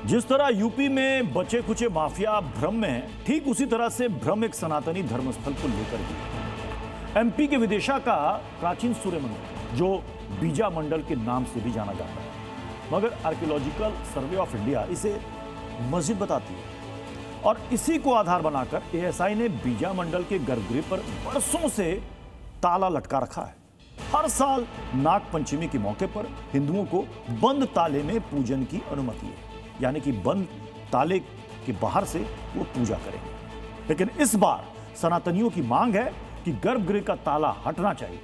जिस तरह यूपी में बचे कुचे माफिया भ्रम में है, ठीक उसी तरह से भ्रम एक सनातनी धर्मस्थल को लेकर भी है। एमपी के विदिशा का प्राचीन सूर्य मंदिर, जो बीजा मंडल के नाम से भी जाना जाता है, मगर आर्कियोलॉजिकल सर्वे ऑफ इंडिया इसे मस्जिद बताती है। और इसी को आधार बनाकर एएसआई ने बीजा मंडल के गर्भगृह पर बरसों से ताला लटका रखा है। हर साल नाग पंचमी के मौके पर हिंदुओं को बंद ताले में पूजन की अनुमति है, यानी कि बंद ताले के बाहर से वो पूजा करेंगे। लेकिन इस बार सनातनियों की मांग है कि गर्भगृह का ताला हटना चाहिए।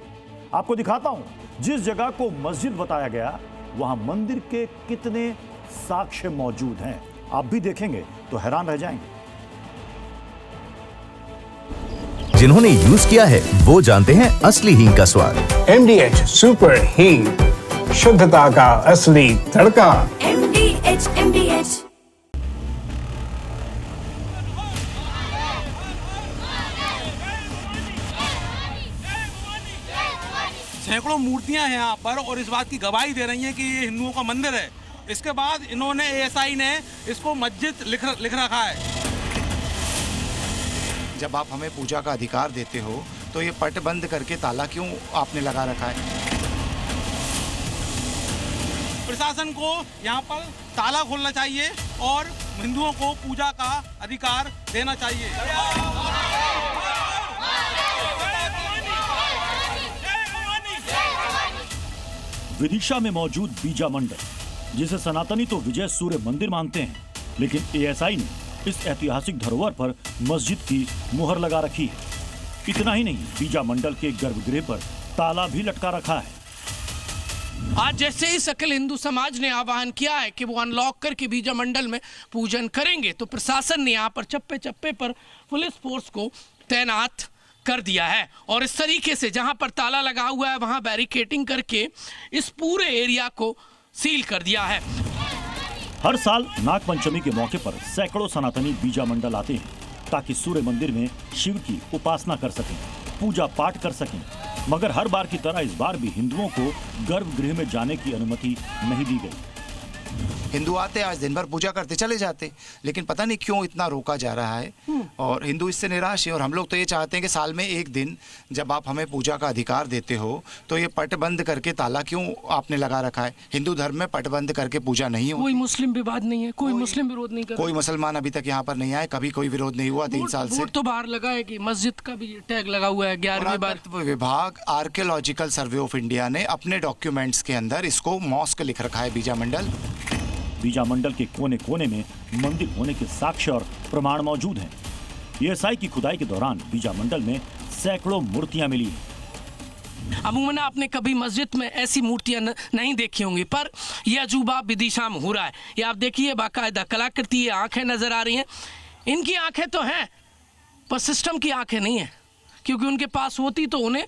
आपको दिखाता हूं, जिस जगह को मस्जिद बताया गया वहां मंदिर के कितने साक्ष्य मौजूद हैं। आप भी देखेंगे तो हैरान रह जाएंगे। जिन्होंने यूज किया है वो जानते हैं असली हींग का स्वाद। MDH सुपर हींग, शुद्धता का असली तड़का। MDH सैकड़ों मूर्तियां हैं यहाँ पर और इस बात की गवाही दे रही हैं कि ये हिंदुओं का मंदिर है। इसके बाद इन्होंने एएसआई ने इसको मस्जिद लिख रखा है। जब आप हमें पूजा का अधिकार देते हो तो ये पट बंद करके ताला क्यों आपने लगा रखा है? प्रशासन को यहाँ पर ताला खोलना चाहिए और हिंदुओं को पूजा का अधिकार देना चाहिए। विदिशा में मौजूद बीजा मंडल, जिसे सनातनी तो विजय सूर्य मंदिर मानते हैं, लेकिन एएसआई ने इस ऐतिहासिक धरोहर पर मस्जिद की मुहर लगा रखी है। इतना ही नहीं, बीजा मंडल के गर्भगृह पर ताला भी लटका रखा है। आज जैसे ही सकल हिंदू समाज ने आह्वान किया है कि वो अनलॉक करके बीजा मंडल में पूजन करेंगे, तो प्रशासन ने यहाँ पर चप्पे चप्पे पर पुलिस फोर्स को तैनात कर दिया है। और इस तरीके से जहां पर ताला लगा हुआ है वहां बैरिकेडिंग करके इस पूरे एरिया को सील कर दिया है। हर साल नाग पंचमी के मौके पर सैकड़ों सनातनी बीजा मंडल आते हैं ताकि सूर्य मंदिर में शिव की उपासना कर सकें, पूजा पाठ कर सकें। मगर हर बार की तरह इस बार भी हिंदुओं को गर्भगृह में जाने की अनुमति नहीं दी गई। हिंदू आते आज दिन भर पूजा करते चले जाते, लेकिन पता नहीं क्यों इतना रोका जा रहा है और हिंदू इससे निराश है। और हम लोग तो ये चाहते हैं कि साल में एक दिन जब आप हमें पूजा का अधिकार देते हो तो ये पट बंद करके ताला क्यों आपने लगा रखा है? हिंदू धर्म में पट बंद करके पूजा नहीं हो। कोई मुस्लिम विवाद नहीं है, कोई मुस्लिम विरोध नहीं कर रहा। कोई मुसलमान अभी तक यहाँ पर नहीं आए, कभी कोई विरोध नहीं हुआ 3 साल से। बोर्ड तो बाहर लगा है कि मस्जिद का भी टैग लगा हुआ है। 11वीं बार विभाग आर्कियोलॉजिकल सर्वे ऑफ इंडिया ने अपने डॉक्यूमेंट्स के अंदर इसको मॉस्क लिख रखा है, बीजा मंडल। बीजा मंडल के कोने कोने में मंदिर होने के साक्ष्य और प्रमाण मौजूद हैं। एएसआई की खुदाई के दौरान बीजा मंडल में सैकड़ों मूर्तियां मिली। अमूमन आपने कभी मस्जिद में ऐसी मूर्तियां नहीं देखी होंगी, पर यह अजूबा विदिशा में हो रहा है। ये आप देखिए, बाकायदा कलाकृति आंखें नजर आ रही हैं। इनकी आंखें तो हैं पर सिस्टम की आंखें नहीं है, क्योंकि उनके पास होती तो उन्हें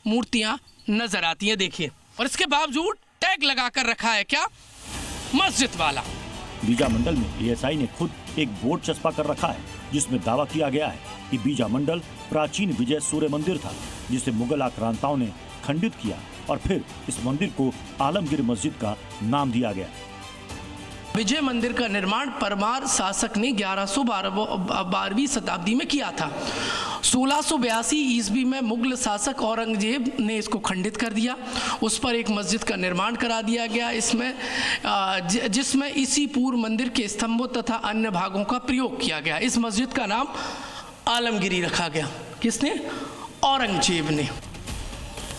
मूर्तियां नजर आती हैं। देखिए, और इसके बावजूद टैग लगा कर रखा है क्या, मस्जिद वाला। बीजा मंडल में एएसआई ने खुद एक बोर्ड चस्पा कर रखा है जिसमें दावा किया गया है कि बीजा मंडल प्राचीन विजय सूर्य मंदिर था, जिसे मुगल आक्रांताओं ने खंडित किया और फिर इस मंदिर को आलमगीर मस्जिद का नाम दिया गया। विजय मंदिर का निर्माण परमार शासक ने 1112वीं शताब्दी में किया था। 1682 ईस्वी में मुगल शासक औरंगजेब ने इसको खंडित कर दिया। उस पर एक मस्जिद का निर्माण करा दिया गया, इसमें जिसमें इसी पूर्व मंदिर के स्तंभों तथा अन्य भागों का प्रयोग किया गया। इस मस्जिद का नाम आलमगिरी रखा गया। किसने? औरंगजेब ने।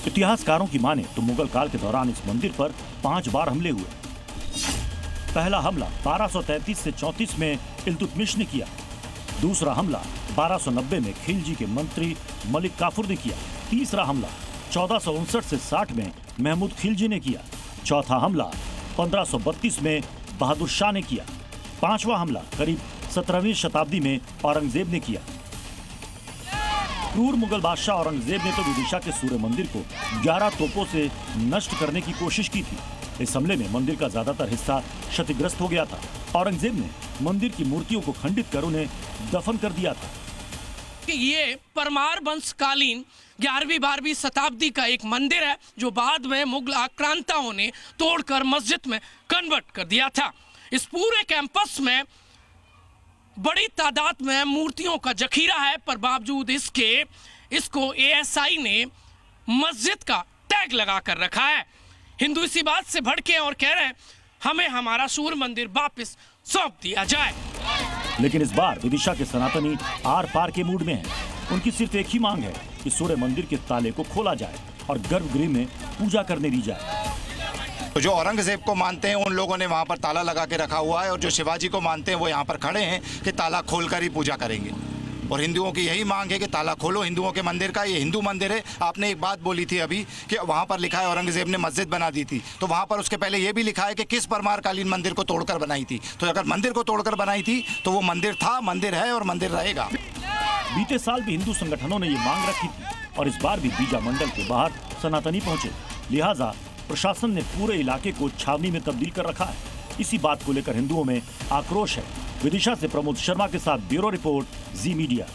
इतिहासकारों की माने तो मुगल काल के दौरान इस मंदिर पर 5 बार हमले हुए। पहला हमला 1233 से 34 में इल्तुतमिश ने किया। दूसरा हमला 1290 में खिलजी के मंत्री मलिक काफूर ने किया। तीसरा हमला 1459 से 60 में महमूद खिलजी ने किया। चौथा हमला 1532 में बहादुर शाह ने किया। पांचवा हमला करीब 17वीं शताब्दी में औरंगजेब ने किया। क्रूर मुगल बादशाह औरंगजेब ने तो विदिशा के सूर्य मंदिर को 11 तोपों से नष्ट करने की कोशिश की थी। इस हमले में मंदिर का ज्यादातर हिस्सा क्षतिग्रस्त हो गया था। औरंगजेब ने मंदिर की मूर्तियों को खंडित कर उन्हें दफन कर दिया था। ये परमार वंशकालीन 11वीं-12वीं शताब्दी का एक मंदिर है जो बाद में मुगल आक्रांताओं ने तोड़कर मस्जिद में कन्वर्ट कर दिया था। इस पूरे कैंपस में बड़ी तादाद में मूर्तियों का जखीरा है, पर बावजूद इसके इसको एएसआई ने मस्जिद का टैग लगा कर रखा है। हिंदू इसी बात से भड़के और कह रहे हैं हमें हमारा सूर्य मंदिर वापस सौंप दिया जाए। लेकिन इस बार विदिशा के सनातनी आर पार के मूड में हैं। उनकी सिर्फ एक ही मांग है कि सूर्य मंदिर के ताले को खोला जाए और गर्भगृह में पूजा करने दी जाए। तो जो औरंगजेब को मानते हैं उन लोगों ने वहाँ पर ताला लगा के रखा हुआ है, और जो शिवाजी को मानते हैं वो यहाँ पर खड़े हैं कि ताला खोलकर ही पूजा करेंगे। और हिंदुओं की यही मांग है कि ताला खोलो हिंदुओं के मंदिर का। ये हिंदू मंदिर है। आपने एक बात बोली थी अभी कि वहाँ पर लिखा है औरंगजेब ने मस्जिद बना दी थी, तो वहाँ पर उसके पहले ये भी लिखा है कि किस परमारकालीन मंदिर को तोड़कर बनाई थी। तो अगर मंदिर को तोड़कर बनाई थी तो वो मंदिर था, मंदिर है और मंदिर रहेगा। बीते साल भी हिंदू संगठनों ने ये मांग रखी थी और इस बार भी बीजा मंडल के बाहर सनातनी पहुंचे। लिहाजा प्रशासन ने पूरे इलाके को छावनी में तब्दील कर रखा है। इसी बात को लेकर हिंदुओं में आक्रोश है। विदिशा से प्रमोद शर्मा के साथ ब्यूरो रिपोर्ट, जी मीडिया।